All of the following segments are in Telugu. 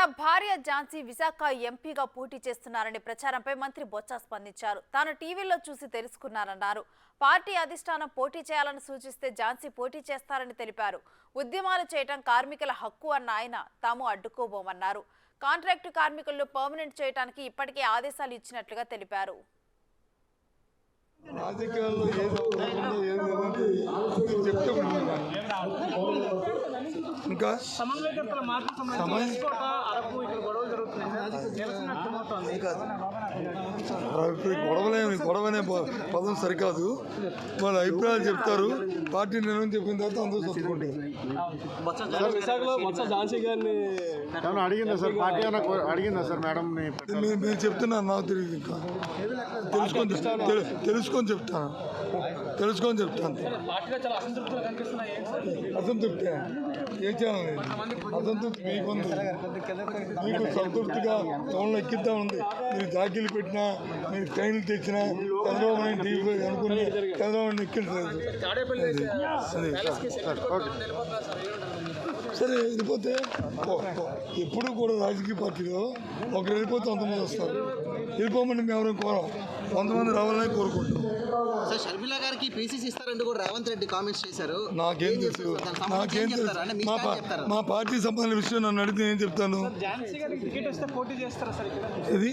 తన భార్య ఝాన్సీ విశాఖ ఎంపీగా పోటీ చేస్తున్నారని ప్రచారంపై మంత్రి బొత్స స్పందించారు. తాను టీవీలో చూసి తెలుసుకున్నారన్నారు. పార్టీ అధిష్టానం పోటీ చేయాలని సూచిస్తే ఝాన్సీ పోటీ చేస్తారని తెలిపారు. ఉద్యమాలు చేయడం కార్మికుల హక్కు అన్న ఆయన తాము అడ్డుకోబోమన్నారు. కాంట్రాక్టు కార్మికులను పర్మనెంట్ చేయడానికి ఇప్పటికే ఆదేశాలు ఇచ్చినట్లుగా తెలిపారు. రాజకీయాల్లో ఇంకా గొడవనే పదం సరికాదు. వాళ్ళ అభిప్రాయాలు చెప్తారు. పార్టీ నిర్ణయం చెప్పిన తర్వాత అందరూ చదువుకుంటారు. అడిగిందా సార్? పార్టీ అడిగిందా సార్ మేడం? నేను చెప్తున్నాను, నాకు తెలియదు. ఇంకా తెలుసుకొని చెప్తాను. అసంతృప్తి ఏం చేయాలి? అసంతృప్తి మీకుంది. మీకు సంతృప్తిగా టౌన్లో ఎక్కిద్దాం ఉంది. మీరు జాకీలు పెట్టినా, మీరు ట్రైన్లు తెచ్చినా చంద్రబాబు టీవీ అనుకుని చంద్రబాబు ఎక్కించలేదు. సరే, వెళ్ళిపోతే ఎప్పుడు కూడా రాజకీయ పార్టీలో ఒకరు వెళ్ళిపోతే అంతమంది వస్తారు. వెళ్ళిపోమని మేము ఎవరైనా కోరం, కొంతమంది రావాలని కోరుకుంటాం. షర్మిల గారికి పీసీసీ ఇస్తారంటూ కూడా రేవంత్ రెడ్డి కామెంట్స్ చేశారు. నాకేం తెలుసు? మా పార్టీ సంబంధించిన విషయం నన్ను అడిగితే ఏం చెప్తాను? ఇది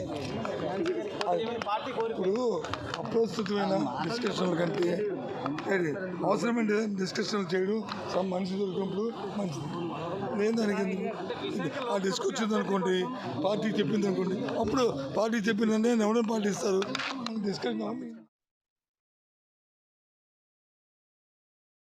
ఇప్పుడు అప్రస్తుతమైన డిస్కషన్ల కంటే అవసరమైన డిస్కషన్లు చేయడం మనిషి దొరికినప్పుడు మంచిది. నేను దానికి ఆ డిస్క్ వచ్చింది అనుకోండి, పార్టీ చెప్పింది అనుకోండి, అప్పుడు పార్టీ చెప్పిందంటే ఎవరైనా పార్టీ ఇస్తారు. డిస్కషన్